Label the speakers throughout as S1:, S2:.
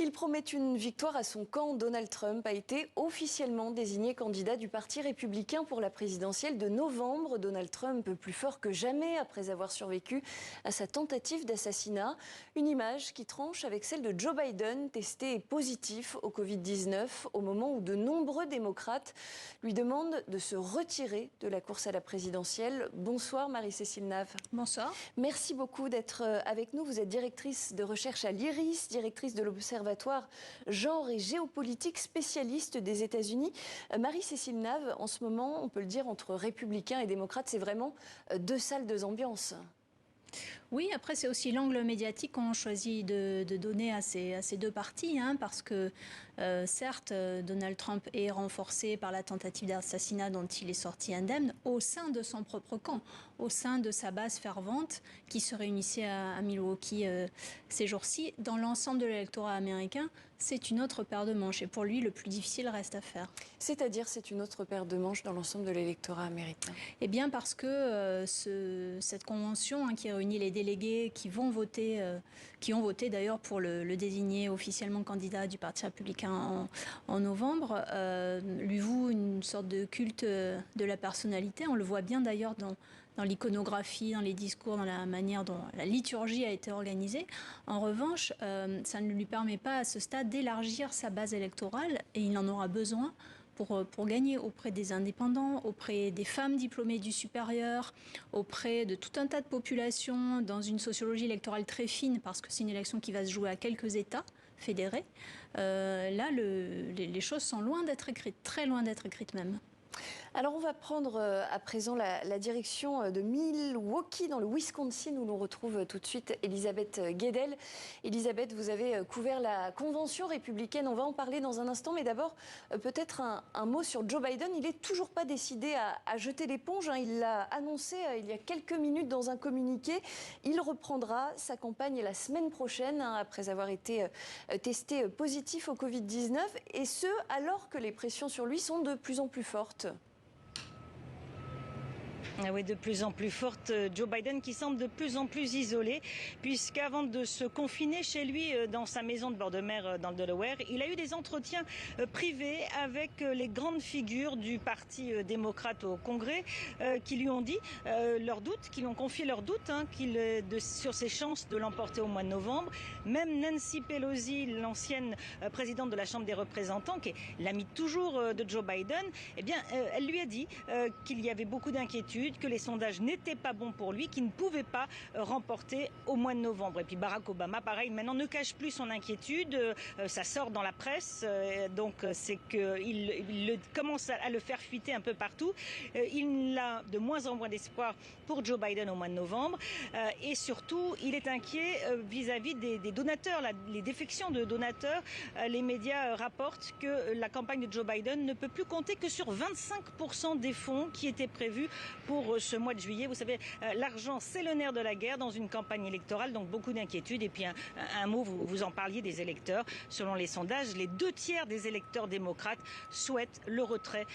S1: Qu'il promet une victoire à son camp, Donald Trump a été officiellement désigné candidat du Parti républicain pour la présidentielle de novembre. Donald Trump, plus fort que jamais après avoir survécu à sa tentative d'assassinat. Une image qui tranche avec celle de Joe Biden, testé positif au Covid-19, au moment où de nombreux démocrates lui demandent de se retirer de la course à la présidentielle. Bonsoir Marie-Cécile Nave.
S2: Bonsoir.
S1: Merci beaucoup d'être avec nous. Vous êtes directrice de recherche à l'IRIS, directrice de l'Observatoire genre et géopolitique, spécialiste des États-Unis. Marie-Cécile Nave, en ce moment, on peut le dire, entre républicains et démocrates, c'est vraiment deux salles, deux ambiances.
S2: Oui, après c'est aussi l'angle médiatique qu'on choisit de donner à ces deux partis, parce que certes, Donald Trump est renforcé par la tentative d'assassinat dont il est sorti indemne au sein de son propre camp, au sein de sa base fervente qui se réunissait à Milwaukee ces jours-ci. Dans l'ensemble de l'électorat américain, c'est une autre paire de manches et pour lui, le plus difficile reste à faire. C'est-à-dire,
S1: c'est une autre paire de manches dans l'ensemble de l'électorat américain?
S2: Eh bien parce que cette convention qui réunit les délégués qui ont voté d'ailleurs pour le désigner officiellement candidat du Parti républicain en novembre, lui voue une sorte de culte de la personnalité. On le voit bien d'ailleurs dans l'iconographie, dans les discours, dans la manière dont la liturgie a été organisée. En revanche, ça ne lui permet pas à ce stade d'élargir sa base électorale et il en aura besoin pour gagner auprès des indépendants, auprès des femmes diplômées du supérieur, auprès de tout un tas de populations dans une sociologie électorale très fine, parce que c'est une élection qui va se jouer à quelques États fédérés. Là, les choses sont loin d'être écrites, très loin d'être écrites même.
S1: Alors on va prendre à présent la direction de Milwaukee dans le Wisconsin où l'on retrouve tout de suite Elisabeth Guedel. Elisabeth, vous avez couvert la convention républicaine, on va en parler dans un instant, mais d'abord peut-être un mot sur Joe Biden. Il n'est toujours pas décidé à jeter l'éponge, il l'a annoncé il y a quelques minutes dans un communiqué. Il reprendra sa campagne la semaine prochaine après avoir été testé positif au Covid-19 et ce alors que les pressions sur lui sont de plus en plus fortes.
S3: Oui, de plus en plus forte. Joe Biden qui semble de plus en plus isolé, puisqu'avant de se confiner chez lui dans sa maison de bord de mer dans le Delaware, il a eu des entretiens privés avec les grandes figures du Parti démocrate au Congrès qui lui ont dit leurs doutes, qui lui ont confié leurs doutes sur ses chances de l'emporter au mois de novembre. Même Nancy Pelosi, l'ancienne présidente de la Chambre des représentants, qui est l'amie toujours de Joe Biden, eh bien, elle lui a dit qu'il y avait beaucoup d'inquiétudes, que les sondages n'étaient pas bons pour lui, qu'il ne pouvait pas remporter au mois de novembre. Et puis Barack Obama, pareil, maintenant ne cache plus son inquiétude, ça sort dans la presse, donc c'est qu'il commence à le faire fuiter un peu partout. Il a de moins en moins d'espoir pour Joe Biden au mois de novembre et surtout, il est inquiet vis-à-vis des donateurs, les défections de donateurs. Les médias rapportent que la campagne de Joe Biden ne peut plus compter que sur 25% des fonds qui étaient prévus pour ce mois de juillet. Vous savez, l'argent, c'est le nerf de la guerre dans une campagne électorale, donc beaucoup d'inquiétudes. Et puis un mot, vous en parliez des électeurs. Selon les sondages, les 2/3 des électeurs démocrates souhaitent le retrait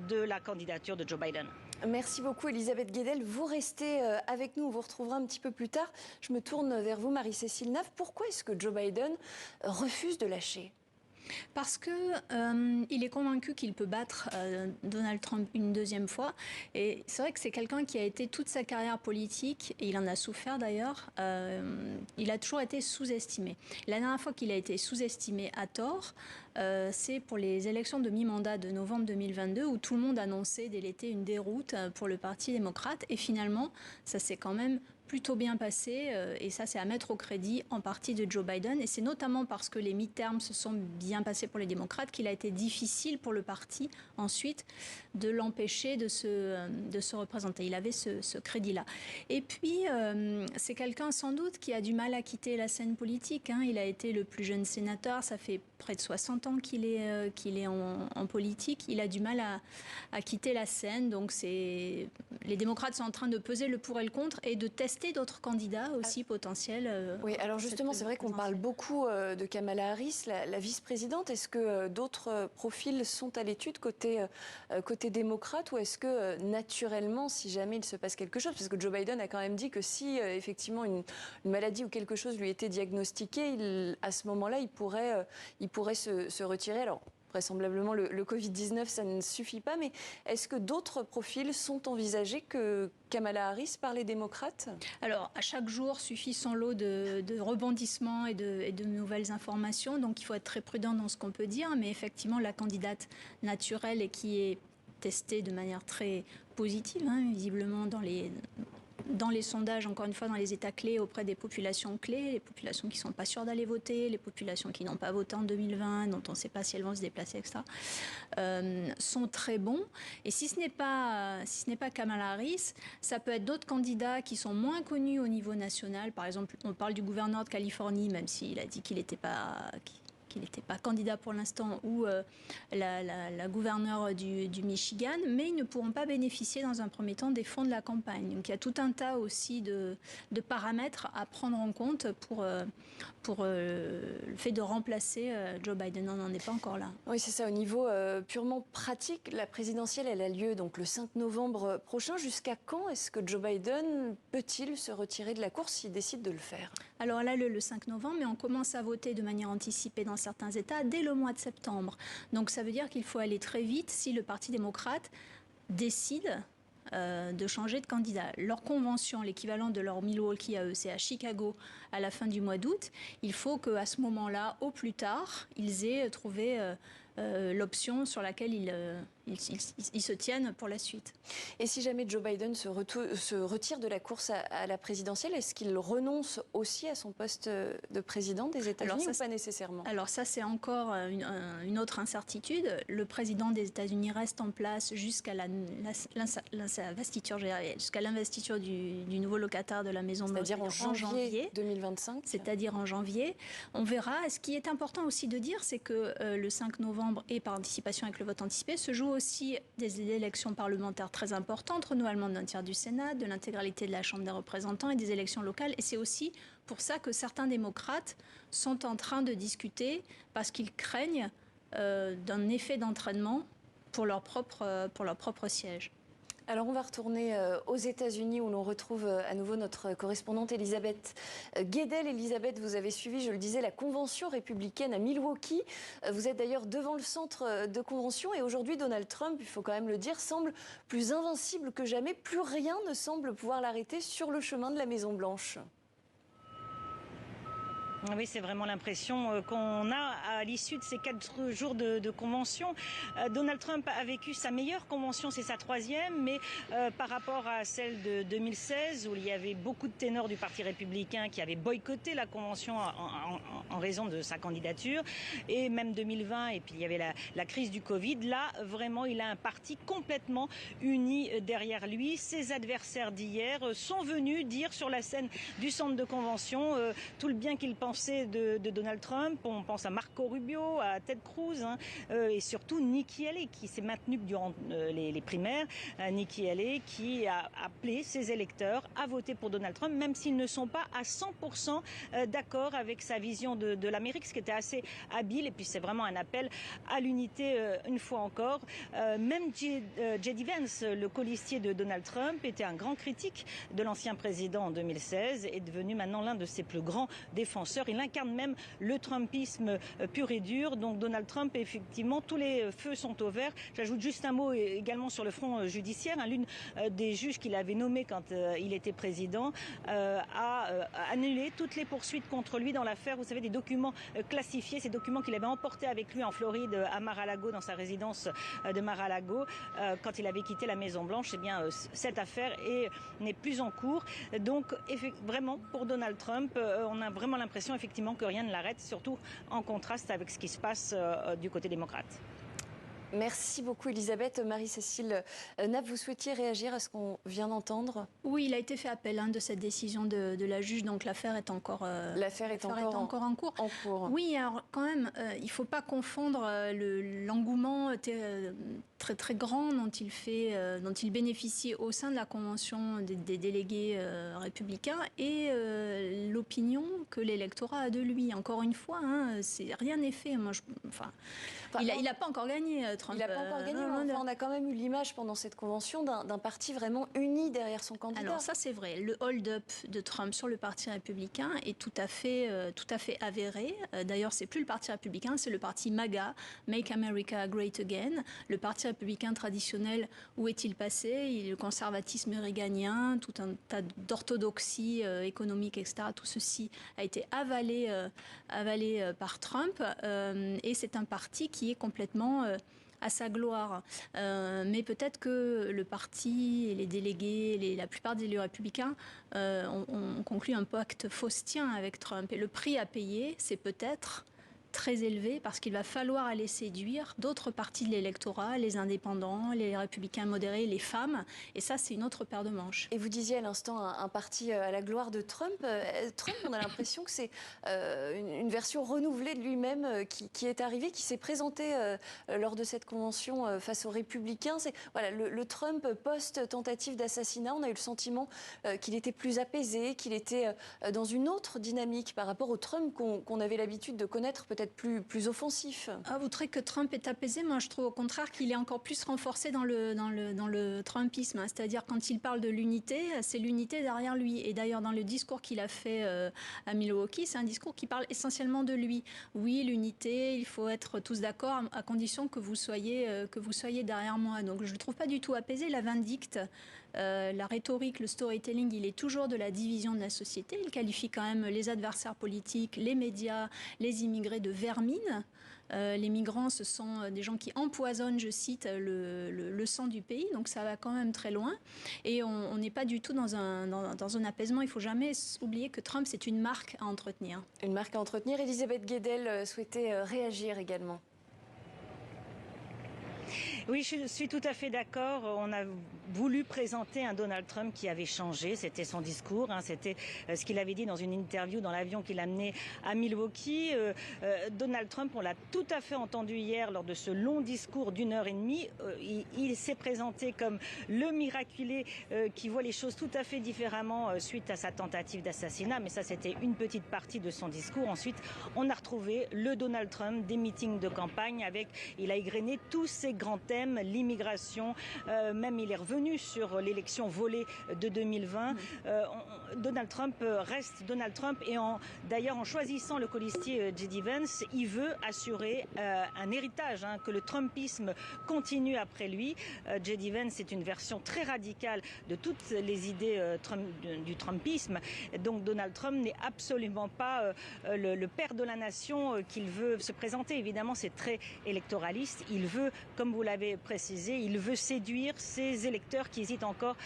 S3: de la candidature de Joe Biden.
S1: Merci beaucoup Elisabeth Guedel. Vous restez avec nous, on vous retrouvera un petit peu plus tard. Je me tourne vers vous Marie-Cécile Nave. Pourquoi est-ce que Joe Biden refuse de lâcher ?
S2: Parce que il est convaincu qu'il peut battre Donald Trump une deuxième fois. Et c'est vrai que c'est quelqu'un qui a été toute sa carrière politique, et il en a souffert d'ailleurs, il a toujours été sous-estimé. La dernière fois qu'il a été sous-estimé à tort, c'est pour les élections de mi-mandat de novembre 2022, où tout le monde annonçait dès l'été une déroute pour le Parti démocrate. Et finalement, ça s'est quand même plutôt bien passé et ça c'est à mettre au crédit en partie de Joe Biden et c'est notamment parce que les midterms se sont bien passés pour les démocrates qu'il a été difficile pour le parti ensuite de l'empêcher de se représenter. Il avait ce crédit-là. Et puis c'est quelqu'un sans doute qui a du mal à quitter la scène politique. Il a été le plus jeune sénateur, ça fait près de 60 ans qu'il est en politique. Il a du mal à quitter la scène, donc les démocrates sont en train de peser le pour et le contre et de tester tester d'autres candidats aussi potentiels.
S1: Oui, alors justement, c'est vrai qu'on parle beaucoup de Kamala Harris, la vice-présidente. Est-ce que d'autres profils sont à l'étude côté démocrate, ou est-ce que naturellement, si jamais il se passe quelque chose, parce que Joe Biden a quand même dit que si effectivement une maladie ou quelque chose lui était diagnostiqué, à ce moment-là, il pourrait se retirer. Alors, vraisemblablement, le Covid-19, ça ne suffit pas, mais est-ce que d'autres profils sont envisagés que Kamala Harris par les démocrates?
S2: Alors, à chaque jour suffit son lot de rebondissements et de nouvelles informations, donc il faut être très prudent dans ce qu'on peut dire, mais effectivement, la candidate naturelle et qui est testée de manière très positive, visiblement dans les sondages, encore une fois, dans les États clés, auprès des populations clés, les populations qui ne sont pas sûres d'aller voter, les populations qui n'ont pas voté en 2020, dont on ne sait pas si elles vont se déplacer, etc., sont très bons. Et si ce n'est pas Kamala Harris, ça peut être d'autres candidats qui sont moins connus au niveau national. Par exemple, on parle du gouverneur de Californie, même s'il a dit qu'il n'était pas candidat pour l'instant, ou la gouverneure du Michigan, mais ils ne pourront pas bénéficier dans un premier temps des fonds de la campagne. Donc il y a tout un tas aussi de paramètres à prendre en compte pour le fait de remplacer Joe Biden. On n'en est pas encore là.
S1: Oui, c'est ça. Au niveau purement pratique, la présidentielle, elle a lieu donc le 5 novembre prochain. Jusqu'à quand est-ce que Joe Biden peut-il se retirer de la course s'il décide de le faire?
S2: Alors là, le 5 novembre, mais on commence à voter de manière anticipée dans certains États dès le mois de septembre. Donc ça veut dire qu'il faut aller très vite si le Parti démocrate décide de changer de candidat. Leur convention, l'équivalent de leur Milwaukee à eux, c'est à Chicago à la fin du mois d'août. Il faut qu'à ce moment-là, au plus tard, ils aient trouvé l'option sur laquelle ils se tiennent pour la suite.
S1: Et si jamais Joe Biden se retire de la course à la présidentielle, est-ce qu'il renonce aussi à son poste de président des États-Unis, ou pas nécessairement?
S2: Alors ça, c'est encore une autre incertitude. Le président des États-Unis reste en place jusqu'à l'investiture du nouveau locataire de la Maison-Blanche,
S1: c'est-à-dire en janvier 2025.
S2: C'est-à-dire en janvier. On verra. Ce qui est important aussi de dire, c'est que le 5 novembre, et par anticipation avec le vote anticipé, se jouent aussi des élections parlementaires très importantes, renouvellement d'un tiers du Sénat, de l'intégralité de la Chambre des représentants et des élections locales. Et c'est aussi pour ça que certains démocrates sont en train de discuter, parce qu'ils craignent d'un effet d'entraînement pour leur propre siège.
S1: Alors on va retourner aux États-Unis, où l'on retrouve à nouveau notre correspondante Elisabeth Guedel. Elisabeth, vous avez suivi, je le disais, la convention républicaine à Milwaukee. Vous êtes d'ailleurs devant le centre de convention, et aujourd'hui Donald Trump, il faut quand même le dire, semble plus invincible que jamais. Plus rien ne semble pouvoir l'arrêter sur le chemin de la Maison-Blanche.
S3: Oui, c'est vraiment l'impression qu'on a à l'issue de ces 4 jours de convention. Donald Trump a vécu sa meilleure convention, c'est sa 3e, mais par rapport à celle de 2016, où il y avait beaucoup de ténors du Parti républicain qui avaient boycotté la convention en raison de sa candidature, et même 2020, et puis il y avait la crise du Covid, là, vraiment, il a un parti complètement uni derrière lui. Ses adversaires d'hier sont venus dire sur la scène du centre de convention tout le bien qu'ils pensent de Donald Trump. On pense à Marco Rubio, à Ted Cruz, et surtout Nikki Haley, qui s'est maintenue durant les primaires. Nikki Haley qui a appelé ses électeurs à voter pour Donald Trump, même s'ils ne sont pas à 100% d'accord avec sa vision de l'Amérique, ce qui était assez habile. Et puis c'est vraiment un appel à l'unité une fois encore. Même J.D. Vance, le colistier de Donald Trump, était un grand critique de l'ancien président en 2016, et est devenu maintenant l'un de ses plus grands défenseurs. Il incarne même le trumpisme pur et dur. Donc Donald Trump, effectivement, tous les feux sont au vert. J'ajoute juste un mot également sur le front judiciaire. L'une des juges qu'il avait nommées quand il était président a annulé toutes les poursuites contre lui dans l'affaire, vous savez, des documents classifiés, ces documents qu'il avait emportés avec lui en Floride, à Mar-a-Lago, dans sa résidence de Mar-a-Lago, quand il avait quitté la Maison-Blanche. Eh bien, cette affaire n'est plus en cours. Donc, vraiment, pour Donald Trump, on a vraiment l'impression effectivement que rien ne l'arrête, surtout en contraste avec ce qui se passe du côté démocrate.
S1: Merci beaucoup Elisabeth. Marie-Cécile Nappe, vous souhaitiez réagir à ce qu'on vient d'entendre?
S2: Oui, il a été fait appel de cette décision de la juge, donc l'affaire est encore, en cours. Oui, alors quand même, il ne faut pas confondre l'engouement très très grand dont il bénéficie au sein de la convention des délégués républicains et l'opinion que l'électorat a de lui. Encore une fois, rien n'est fait. Il n'a pas encore gagné, Trump.
S1: Il n'a pas encore gagné, mais on a quand même eu l'image pendant cette convention d'un parti vraiment uni derrière son candidat.
S2: Alors ça, c'est vrai. Le hold-up de Trump sur le Parti républicain est tout à fait avéré. D'ailleurs, c'est plus le Parti républicain, c'est le Parti MAGA, Make America Great Again. Le Parti républicain traditionnel, où est-il passé? Le conservatisme réganien, tout un tas d'orthodoxie économique, etc. Tout ceci a été avalé par Trump. Et c'est un parti qui est complètement à sa gloire. Mais peut-être que le parti et les délégués, la plupart des élus républicains ont conclu un pacte faustien avec Trump. Et le prix à payer, c'est peut-être très élevé parce qu'il va falloir aller séduire d'autres parties de l'électorat, les indépendants, les républicains modérés, les femmes. Et ça, c'est une autre paire de manches.
S1: Et vous disiez à l'instant un parti à la gloire de Trump. Trump, on a l'impression que c'est une version renouvelée de lui-même qui est arrivée, qui s'est présentée lors de cette convention face aux républicains. C'est voilà, le Trump post-tentative d'assassinat. On a eu le sentiment qu'il était plus apaisé, qu'il était dans une autre dynamique par rapport au Trump qu'on avait l'habitude de connaître, peut-être plus offensif.
S2: Vous trouvez que Trump est apaisé? Moi, je trouve au contraire qu'il est encore plus renforcé dans le Trumpisme. C'est-à-dire, quand il parle de l'unité, c'est l'unité derrière lui. Et d'ailleurs, dans le discours qu'il a fait à Milwaukee, c'est un discours qui parle essentiellement de lui. Oui, l'unité, il faut être tous d'accord, à condition que vous soyez derrière moi. Donc, je ne le trouve pas du tout apaisé. La vindicte, la rhétorique, le storytelling, il est toujours de la division de la société. Il qualifie quand même les adversaires politiques, les médias, les immigrés de vermine. Les migrants, ce sont des gens qui empoisonnent, je cite, le sang du pays. Donc ça va quand même très loin. Et on n'est pas du tout dans un apaisement. Il ne faut jamais oublier que Trump, c'est une marque à entretenir.
S1: Une marque à entretenir. Elisabeth Guedel souhaitait réagir également.
S3: Oui, je suis tout à fait d'accord. On a voulu présenter un Donald Trump qui avait changé. C'était son discours. C'était ce qu'il avait dit dans une interview dans l'avion qu'il amenait à Milwaukee. Donald Trump, on l'a tout à fait entendu hier lors de ce long discours d'1 heure et demie. Il s'est présenté comme le miraculé qui voit les choses tout à fait différemment suite à sa tentative d'assassinat. Mais ça, c'était une petite partie de son discours. Ensuite, on a retrouvé le Donald Trump des meetings de campagne il a égrené tous ces grands thèmes, l'immigration, même il est revenu sur l'élection volée de 2020. Donald Trump reste Donald Trump et d'ailleurs en choisissant le colistier J.D. Vance, il veut assurer un héritage, que le Trumpisme continue après lui. J.D. Vance est une version très radicale de toutes les idées du Trumpisme. Donc Donald Trump n'est absolument pas le père de la nation qu'il veut se présenter. Évidemment, c'est très électoraliste. Il veut, comme vous l'avez précisé, il veut séduire ses électeurs qui hésitent encore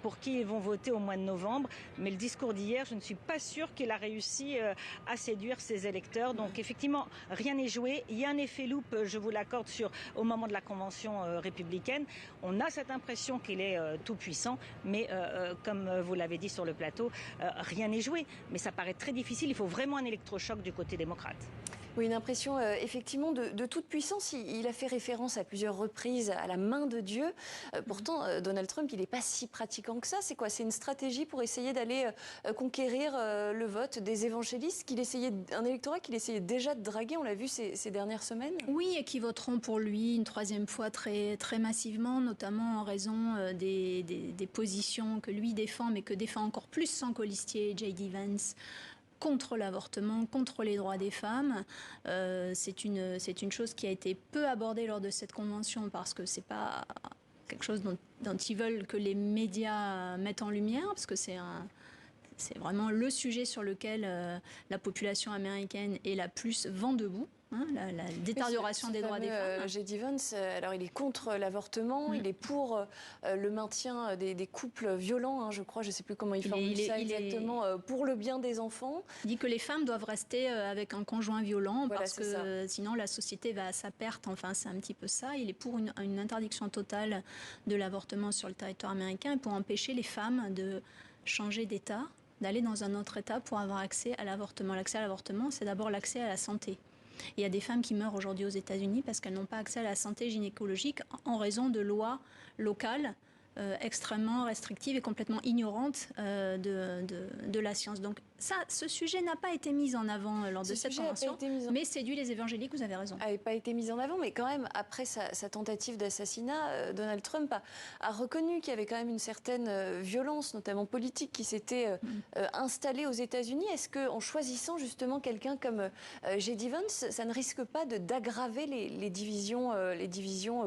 S3: pour qui ils vont voter au mois de novembre. Mais le discours d'hier, je ne suis pas sûre qu'il a réussi à séduire ses électeurs. Donc effectivement, rien n'est joué. Il y a un effet loupe, je vous l'accorde, au moment de la convention républicaine. On a cette impression qu'il est tout puissant, mais comme vous l'avez dit sur le plateau, rien n'est joué. Mais ça paraît très difficile. Il faut vraiment un électrochoc du côté démocrate.
S1: Oui, une impression effectivement de toute puissance. Il a fait référence à plusieurs reprises à la main de Dieu. Pourtant, Donald Trump, il n'est pas si pratiquant que ça. C'est quoi? C'est une stratégie pour essayer d'aller conquérir le vote des évangélistes, un électorat qu'il essayait déjà de draguer, on l'a vu ces dernières semaines?
S2: Oui, et qui voteront pour lui une troisième fois très, très massivement, notamment en raison des positions que lui défend, mais que défend encore plus son colistier J.D. Vance, contre l'avortement, contre les droits des femmes. C'est une chose qui a été peu abordée lors de cette convention parce que c'est pas quelque chose dont ils veulent que les médias mettent en lumière, parce que c'est vraiment le sujet sur lequel la population américaine est la plus vent debout. la détérioration des droits des femmes.
S1: J.D. Vance, alors il est contre l'avortement, il est pour le maintien des couples violents, hein, je crois, je ne sais plus comment il formule ça exactement, pour le bien des enfants.
S2: Il dit que les femmes doivent rester avec un conjoint violent,
S1: voilà,
S2: parce que sinon la société va à sa perte. Enfin, c'est un petit peu ça. Il est pour une interdiction totale de l'avortement sur le territoire américain et pour empêcher les femmes de changer d'État, d'aller dans un autre État pour avoir accès à l'avortement. L'accès à l'avortement, c'est d'abord l'accès à la santé. Il y a des femmes qui meurent aujourd'hui aux États-Unis parce qu'elles n'ont pas accès à la santé gynécologique en raison de lois locales extrêmement restrictives et complètement ignorantes de la science. Donc ça, ce sujet n'a pas été mis en avant lors de cette convention, mais séduit les évangéliques, vous avez raison.
S1: N'avait pas été mis en avant, mais quand même, après sa tentative d'assassinat, Donald Trump a reconnu qu'il y avait quand même une certaine violence, notamment politique, qui s'était installée aux États-Unis. Est-ce qu'en choisissant justement quelqu'un comme J.D. Vance, ça ne risque pas d'aggraver les divisions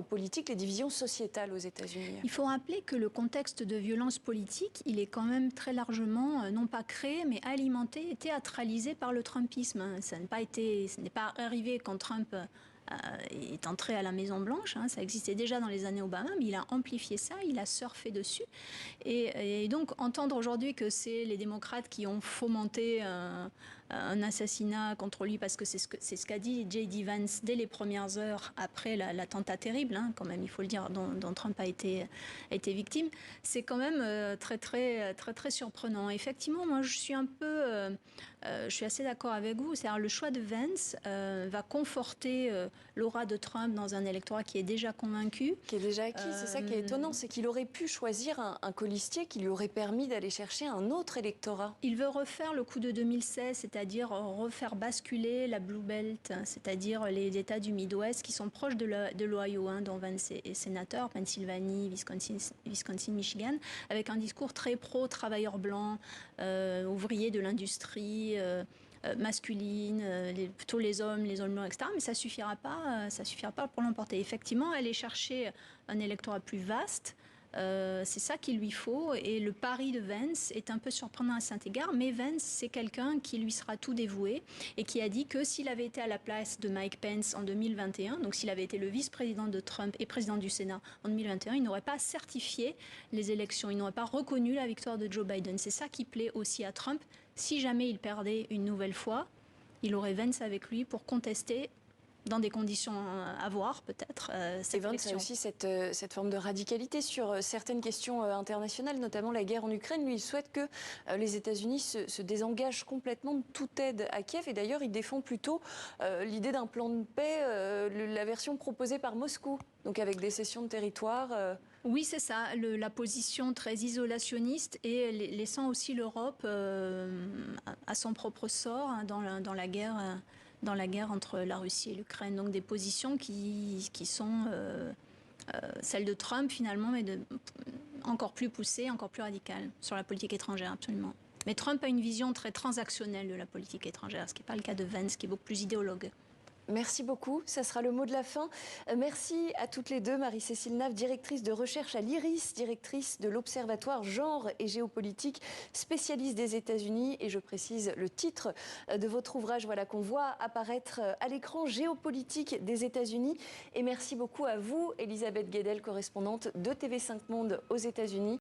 S1: politiques, les divisions sociétales aux États-Unis?
S2: Il faut rappeler que le contexte de violence politique, il est quand même très largement, non pas créé, mais alimenté et théâtralisé par le Trumpisme. Ça n'est pas arrivé quand Trump est entré à la Maison-Blanche. Ça existait déjà dans les années Obama, mais il a amplifié ça, il a surfé dessus. Et donc, entendre aujourd'hui que c'est les démocrates qui ont fomenté un assassinat contre lui, parce que c'est ce qu'a dit J.D. Vance dès les premières heures après l'attentat terrible, quand même, il faut le dire, dont Trump a été victime, c'est quand même très surprenant. Effectivement, moi, je suis assez d'accord avec vous. C'est-à-dire le choix de Vance va conforter l'aura de Trump dans un électorat qui est déjà convaincu.
S1: Qui est déjà acquis. C'est ça qui est étonnant, c'est qu'il aurait pu choisir un colistier qui lui aurait permis d'aller chercher un autre électorat. Il
S2: veut refaire le coup de 2016, c'est-à-dire refaire basculer la Blue Belt, c'est-à-dire les États du Midwest qui sont proches de l'Ohio, dont Vance est sénateur, Pennsylvanie, Wisconsin, Michigan, avec un discours très pro-travailleurs blancs, ouvriers de l'industrie, masculine, plutôt les hommes blancs, etc. Mais ça suffira pas pour l'emporter. Effectivement, aller chercher un électorat plus vaste, c'est ça qu'il lui faut. Et le pari de Vance est un peu surprenant à cet égard, mais Vance, c'est quelqu'un qui lui sera tout dévoué et qui a dit que s'il avait été à la place de Mike Pence en 2021, donc s'il avait été le vice-président de Trump et président du Sénat en 2021, il n'aurait pas certifié les élections, il n'aurait pas reconnu la victoire de Joe Biden. C'est ça qui plaît aussi à Trump. Si jamais il perdait une nouvelle fois, il aurait Vance avec lui pour contester dans des conditions à voir, peut-être, cette
S1: Vance a aussi cette forme de radicalité sur certaines questions internationales, notamment la guerre en Ukraine. Lui, il souhaite que les États-Unis se désengagent complètement de toute aide à Kiev. Et d'ailleurs, il défend plutôt l'idée d'un plan de paix, la version proposée par Moscou, donc avec des cessions de territoire.
S2: Oui, c'est ça, la position très isolationniste et laissant aussi l'Europe à son propre sort dans la guerre entre la Russie et l'Ukraine. Donc des positions qui sont celles de Trump finalement, mais encore plus poussées, encore plus radicales sur la politique étrangère, absolument. Mais Trump a une vision très transactionnelle de la politique étrangère, ce qui n'est pas le cas de Vance, qui est beaucoup plus idéologue.
S1: Merci beaucoup, ça sera le mot de la fin. Merci à toutes les deux. Marie-Cécile Nave, directrice de recherche à l'IRIS, directrice de l'Observatoire Genre et Géopolitique, spécialiste des États-Unis. Et je précise le titre de votre ouvrage, voilà, qu'on voit apparaître à l'écran, Géopolitique des États-Unis. Et merci beaucoup à vous, Elisabeth Guedel, correspondante de TV5 Monde aux États-Unis.